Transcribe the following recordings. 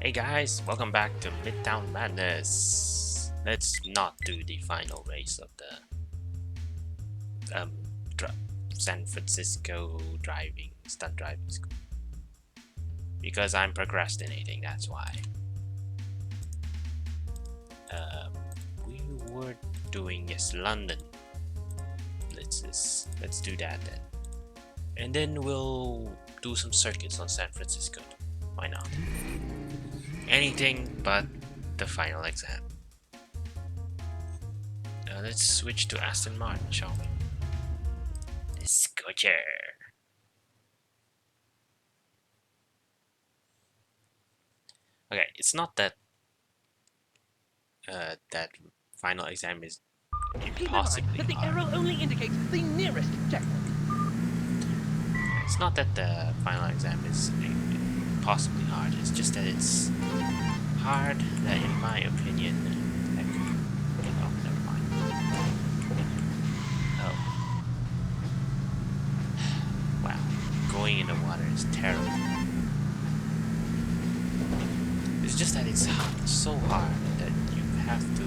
Hey guys, welcome back to Midtown Madness. Let's not do the final race of the dri San Francisco stunt driving school because I'm procrastinating. That's why. We were doing London blitzes. Let's do that then, and then we'll do some circuits on San Francisco. Why not? Anything but the final exam. Let's switch to Aston Martin, shall we? The Scorcher. Okay, it's not that that final exam is impossibly Keep in mind that the hard. arrow only indicates the nearest checkpoint. It's not that the final exam is impossibly hard. It's just that it's hard. That, in my opinion, oh, never mind. Oh, wow, going in the water is terrible. It's just that it's so hard that you have to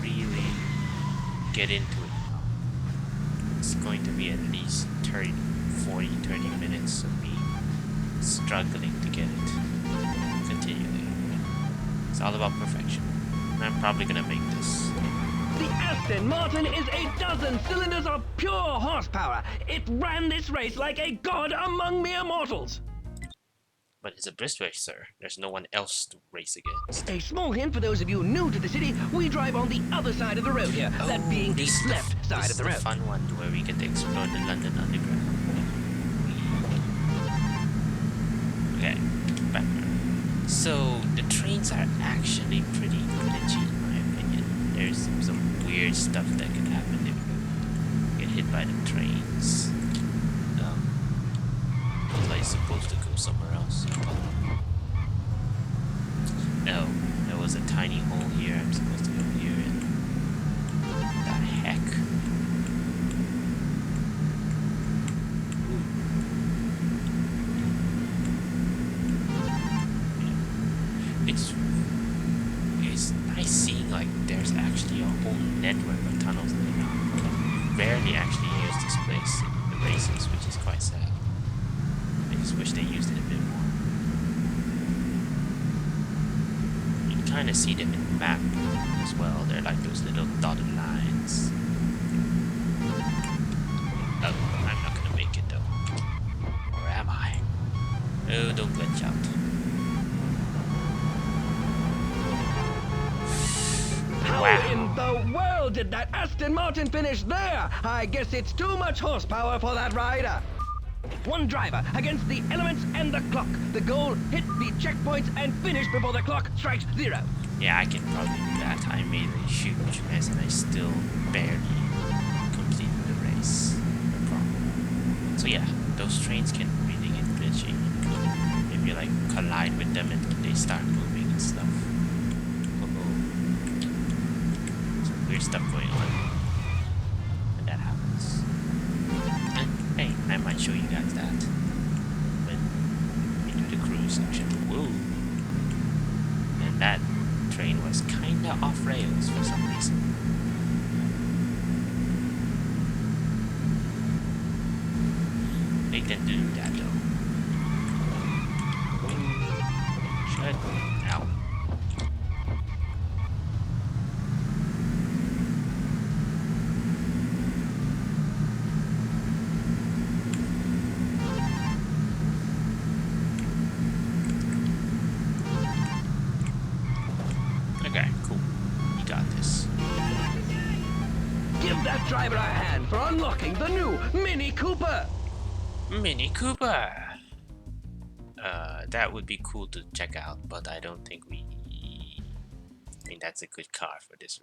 really get into it. It's going to be at least 30 minutes of me struggling to get it continually. It's all about perfection. And I'm probably gonna make this. The Aston Martin is a dozen cylinders of pure horsepower. It ran this race like a god among mere mortals. But it's a blitzed race, sir. There's no one else to race against. A small hint for those of you new to the city, we drive on the other side of the road here, that being the left side of the road. This is the fun one where we get to explore the London Underground. Okay, back. So the trains are actually pretty glitchy in my opinion. There's some weird stuff that can happen if you get hit by the trains. Was I supposed to go somewhere else? No, there was a tiny hole here. I'm supposed to go here. And the heck? It's nice seeing like there's actually a whole network of tunnels there now. Rarely actually use this place in the races, which is quite sad. I just wish they used it a bit more. You can kind of see them in the map as well. They're like those little dotted lines. Oh, I'm not gonna make it though. Or am I? Oh, don't glitch out. How in the world did that Aston Martin finish there? I guess it's too much horsepower for that rider. One driver against the elements and the clock. The goal, hit the checkpoints and finish before the clock strikes 0. Yeah, I can probably do that. I made a huge mess and I still barely completed the race. No problem. So yeah, those trains can really get glitchy. If you like collide with them and they start moving and stuff. Some weird stuff going on when that happens. And hey, I might show you guys that when we do the cruise section. Whoa! And that train was kinda off rails for some reason. They tend to do that though. Shut out. Okay, cool. You got this. Give that driver a hand for unlocking the new Mini Cooper. Mini Cooper! That would be cool to check out, but I don't think I mean, that's a good car for this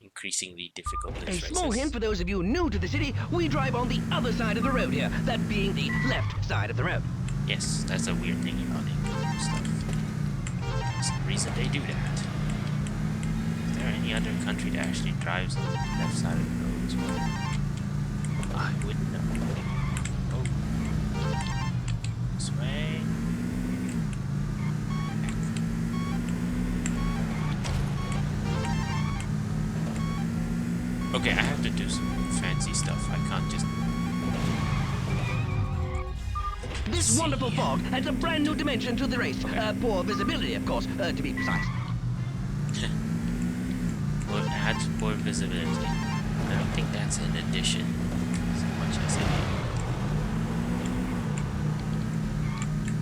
increasingly difficult A races. small hint for those of you new to the city, we drive on the other side of the road here, that being the left side of the road. Yes, that's a weird thing about England stuff. There's some reason they do that. Is there any other country that actually drives on the left side of the road as well? I wouldn't know. Oh. This way. Okay, I have to do some fancy stuff. I can't just... This wonderful fog adds a brand new dimension to the race. Okay. Poor visibility, of course, to be precise. Well, adds poor visibility. I don't think that's an addition so much as a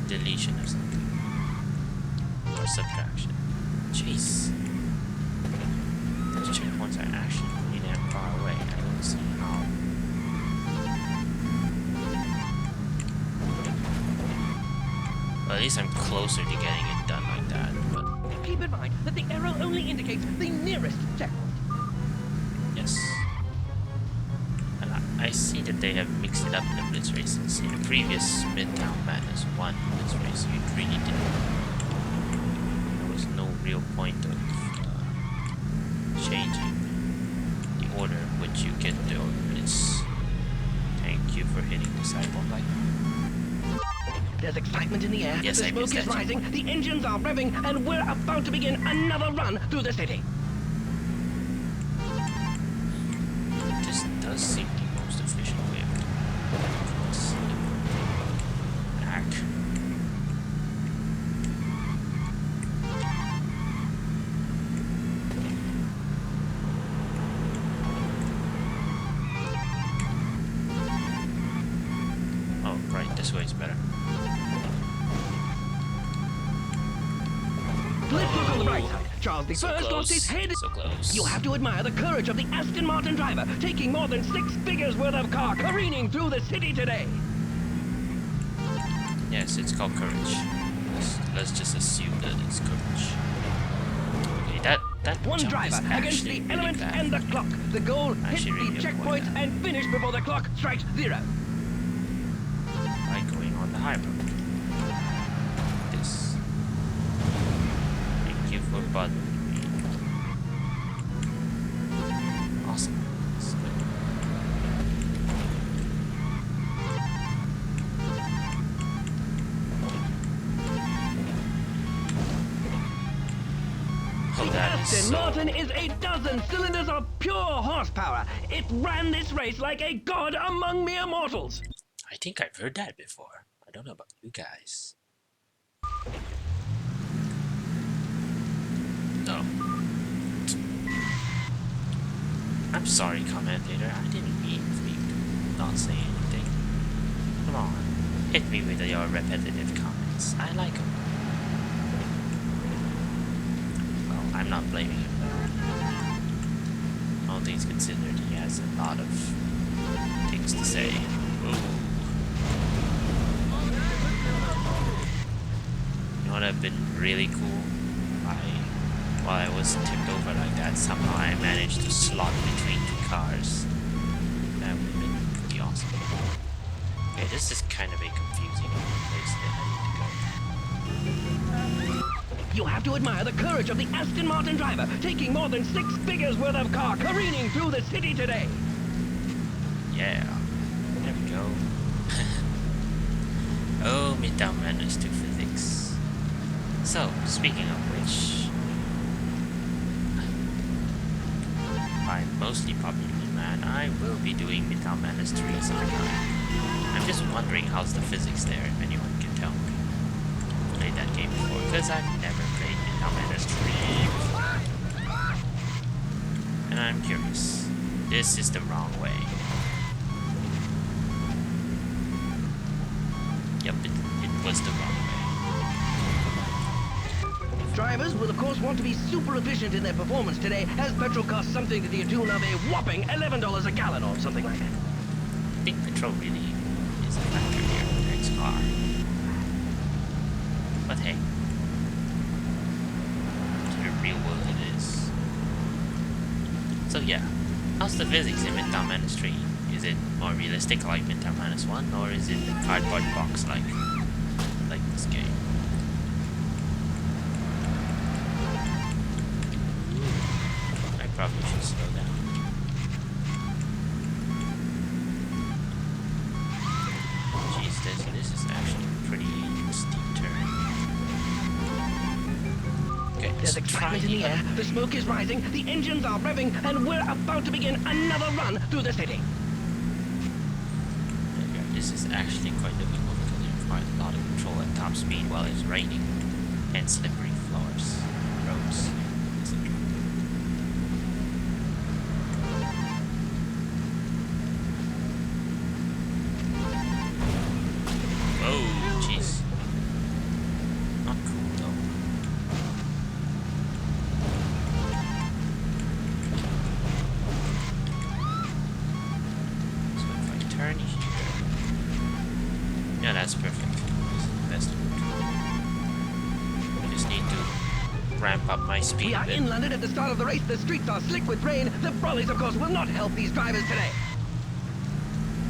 deletion of something. Or subtraction. Jeez. Those checkpoints are actually really damn far away. I don't see how. Well, at least I'm closer to getting it done like that, but... Keep in mind that the arrow only indicates the nearest checkpoint. Yes. And I see that they have mixed it up in the blitz races. In the previous Midtown Madness 1 blitz race, you really didn't. There was no real point of changing the order in which you get the blitz. Thank you for hitting the sidewalk like that. There's excitement in the air, Yes, the I smoke missed is that. rising, the engines are revving, and we're about to begin another run through the city. This does seem the most efficient way of doing it. Let's see. Back. Oh, right, this way is better. Let's look on the bright side. Charles the So First close. lost his head. So close. You have to admire the courage of the Aston Martin driver, taking more than 6 figures worth of car careening through the city today. Yes, it's called courage. Let's just assume that it's courage. Okay, that One jump driver is against actually the really elements bad. and the clock. The goal, hit Actually really the avoid checkpoint that. and finish before the clock strikes 0. By going on the high road. This. Thank you for bothering me. Awesome. That's good. Oh, The that is Aston so... Martin is a dozen cylinders of pure horsepower. It ran this race like a god among mere mortals. I think I've heard that before. I don't know about you guys. No. I'm sorry, commentator. I didn't mean for you to not say anything. Come on. Hit me with your repetitive comments. I like them. Well, I'm not blaming him. All things considered, he has a lot of things to say. Ooh. You know what would have been really cool? While I was tipped over like that, somehow I managed to slot between 2 cars. That would have been pretty awesome. Okay, this is kind of a confusing place that I need to go. You have to admire the courage of the Aston Martin driver, taking more than 6 figures worth of car careening through the city today. Yeah, there we go. Oh, Midtown Madness to physics. So, speaking of which, I'm mostly probably man. I will be doing Midtown Madness 3 sometime. I'm just wondering how's the physics there, if anyone can tell me. I've played that game before, because I've never played Midtown Madness 3 before. And I'm curious. This is the wrong way. Yep, it was the wrong way. Drivers will of course want to be super efficient in their performance today, as petrol costs something to the tune of a whopping $11 a gallon or something like that. I think petrol really is a factor here in the next car. But hey, to the real world it is. So yeah, how's the physics in Midtown Madness 3? Is it more realistic like Midtown Madness 1, or is it a cardboard box like this game? I probably should slow down. Jeez, this is actually a pretty steep turn. Okay, There's There's excitement in the air, the smoke is rising, the engines are revving, and we're about to begin another run through the city. Okay, this is actually quite difficult because it requires a lot of control at top speed while it's raining and slippery floors, roads, etc. Oh, jeez. Not cool though. So if I turn here. Yeah, that's perfect. This is the best route. I just need to ramp up my speed We a are bit. in London at the start of the race. The streets are slick with rain. The brollies, of course, will not help these drivers today.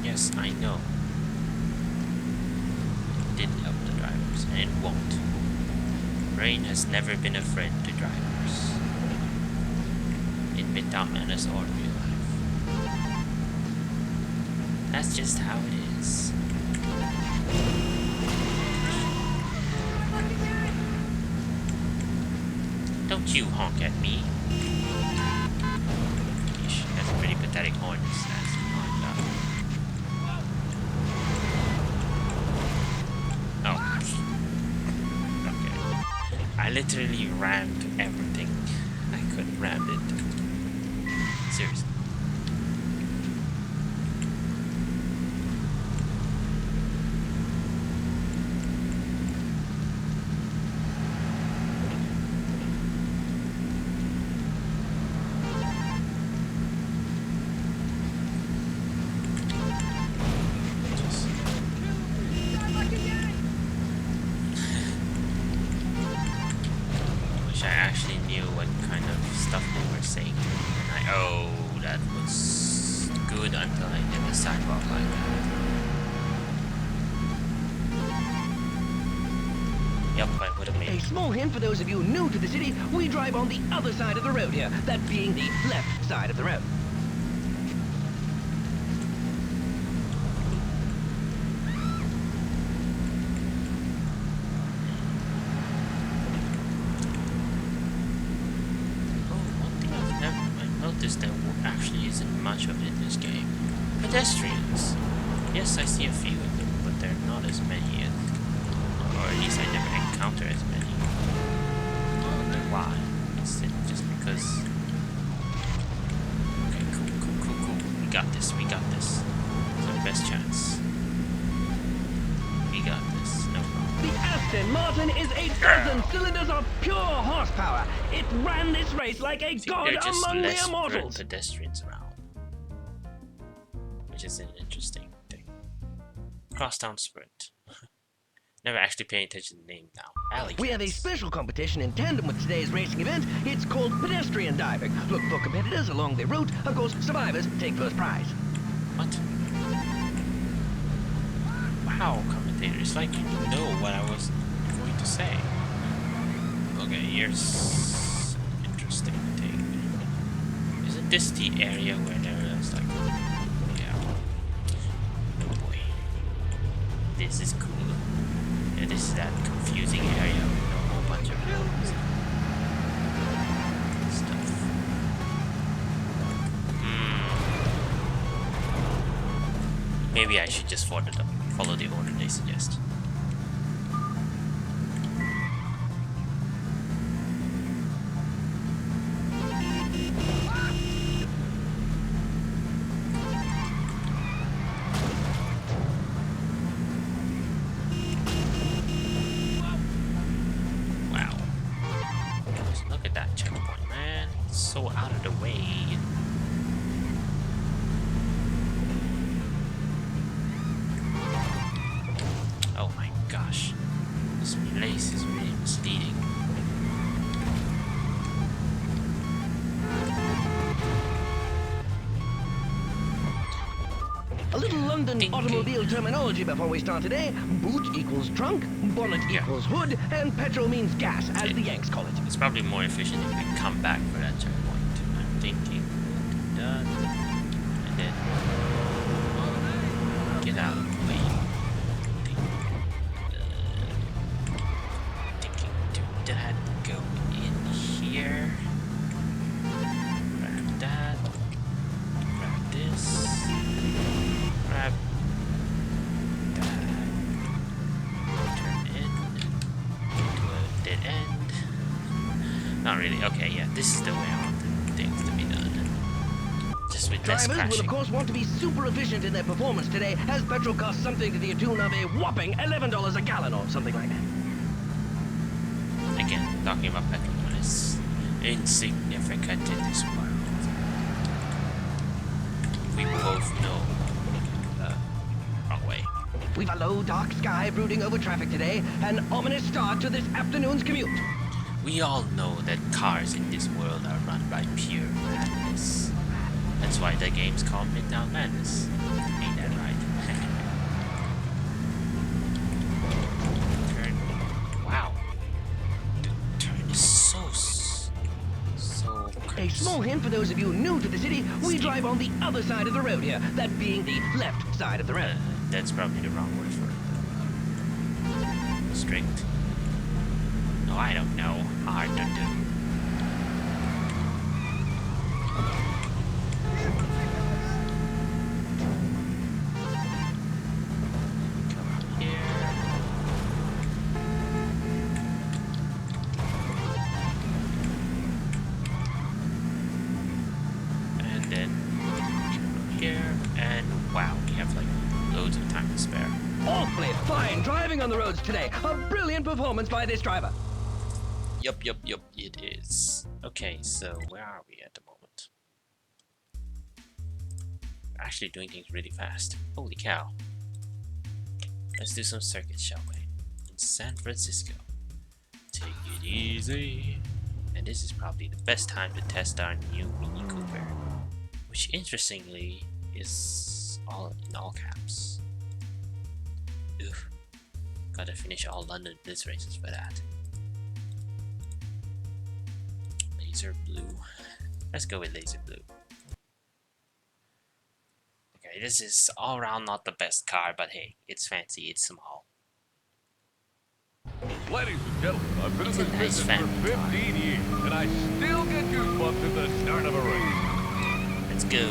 Yes, I know. It didn't help the drivers, and it won't. Rain has never been a friend to drivers. In Midtown Menace or real life. That's just how it is. Don't you honk at me. Yeesh, that's a pretty pathetic horn. That's oh. Okay. I literally rammed everything I could ram it. Seriously. I actually knew what kind of stuff they were saying. And oh, that was good until I did the sidewalk like that. Yep, I would have made A it. small hint for those of you new to the city, we drive on the other side of the road here, that being the left side of the road. There actually isn't much of it in this game. Pedestrians. Yes, I see a few of them, but they're not as many, or at least I never encounter as many. I wonder why. Is it just because? Okay, cool. We got this. It's our best chance. We got this. No problem. The Aston Martin is a dozen cylinders of pure horsepower. It ran this race like a god There are just among the less immortals. pedestrians around, which is an interesting thing. Crosstown Sprint. Never actually paying attention to the name now. Alley We have a Cats. special competition in tandem with today's racing event. It's called pedestrian diving. Look for competitors along the route. Of course, survivors take first prize. What? Wow, commentator. It's like you know what I was going to say. Okay, here's an interesting thing. Isn't this the area where there is like... Yeah. Oh boy. This is cool. Yeah, this is that confusing area with a whole bunch of roads and stuff. Maybe I should just follow the order they suggest. Wow. Just look at that checkpoint, man. It's so out of the way. Oh my gosh. This place is really misleading. A little London Dinky. automobile terminology before we start today. Boot equals trunk, bonnet Yeah. equals hood, and petrol means gas, as the Yanks call it. It's probably more efficient if we come back for that checkpoint. I'm thinking that, and then get out of the way. Thinking do that, go in Not really. Okay, yeah, this is the way I want things to be done. Just with less Drivers will crashing. of course want to be super efficient in their performance today, as petrol costs something to the tune of a whopping $11 a gallon or something like that. Again, talking about petrol is insignificant in this world. We both know. Wrong way. We've a low, dark sky brooding over traffic today, an ominous start to this afternoon's commute. We all know that cars in this world are run by pure madness. That's why the game's called Midtown Madness. Ain't that right? Turn. Wow. The turn is so A small hint for those of you new to the city, we drive on the other side of the road here, that being the left side of the road. That's probably the wrong word for it. Strict. No, I don't know. Hard to do. Come up here. And then come up here. And wow, we have like loads of time to spare. Awfully fine driving on the roads today. A brilliant performance by this driver. Yup, it is. Okay, so where are we at the moment? We're actually doing things really fast. Holy cow. Let's do some circuits, shall we? In San Francisco. Take it easy. And this is probably the best time to test our new Mini Cooper, which interestingly is all in all caps. Oof. Gotta finish all London Blitz races for that. Laser blue. Let's go with laser blue. Okay, this is all around not the best car, but hey, it's fancy, it's small. Ladies and gentlemen, I've been in It's this a nice business for family car. 15 years, and I still get goosebumps at the start of a race. Let's go.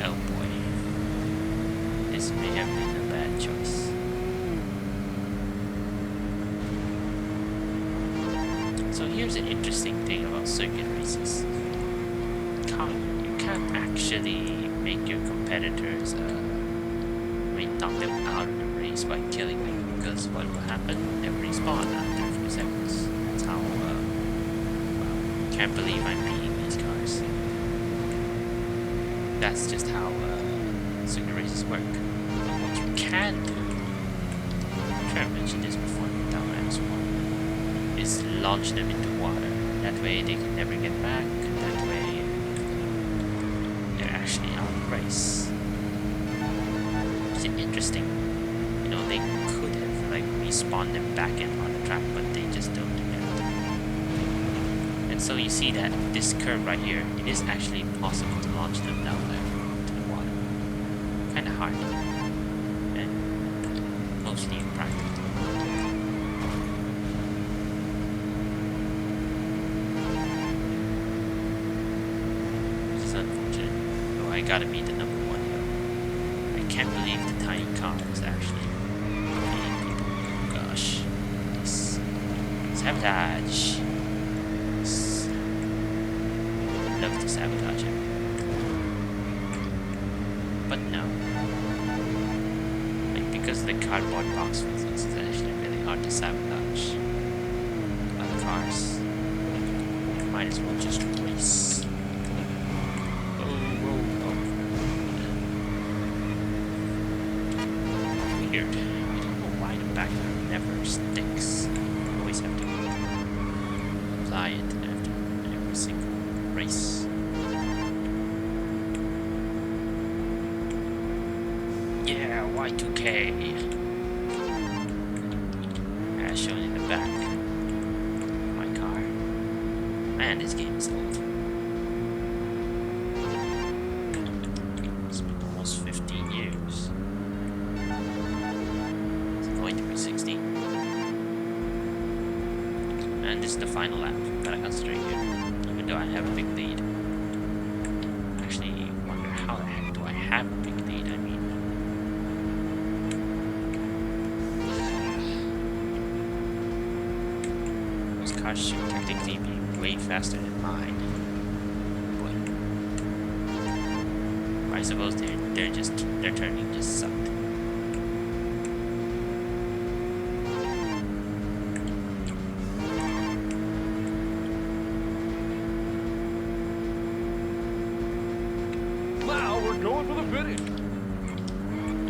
Oh boy. This may have been a bad choice. So here's an interesting thing about circuit races. You can't actually make your competitors, knock them out of the race by killing them, because what will happen? They'll respawn after a few seconds. That's how, can't believe I'm beating these cars. That's just how, circuit races work. But what you can do, I'm sure I mentioned this before in Town X1, is launch them into water. That way they can never get back. That way they're actually out of the race. It's interesting. You know, they could have like respawned them back in on the track, but they just don't do that. And so you see that this curve right here, it is actually possible to launch them down there to the water. Kinda hard, and mostly impractical. I gotta be the number one though. I can't believe the tiny car is actually beating people. Oh gosh. Sabotage. Love to sabotage him. But no. Like, because of the cardboard box physics, it's actually really hard to sabotage other cars. Might as well just race. Weird. I don't know why the back never sticks. You always have to apply it after every single race. Yeah, Y2K. As shown in the back of my car. Man, this game is old. It's been almost 15 years. Going to be 16. And this is the final lap that I concentrate here, even though I have a big lead. I actually wonder how the heck do I have a big lead? I mean, those car should technically be way faster than mine. But I suppose their turning just sucked. Now we're going for the finish.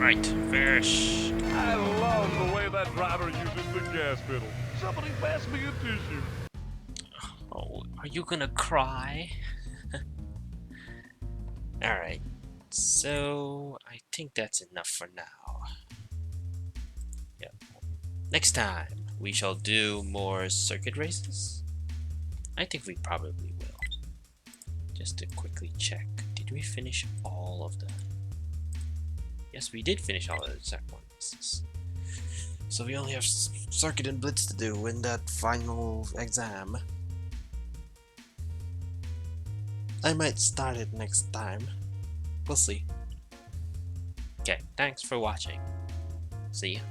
Right, finish. I love the way that driver uses the gas pedal. Somebody pass me a tissue. Oh, are you gonna cry? Alright, so I think that's enough for now. Yep. Next time, we shall do more circuit races. I think we probably will. Just to quickly check, did we finish all of the... Yes, we did finish all of the second one races. So we only have circuit and blitz to do in that final exam. I might start it next time. We'll see. Okay, thanks for watching. See ya.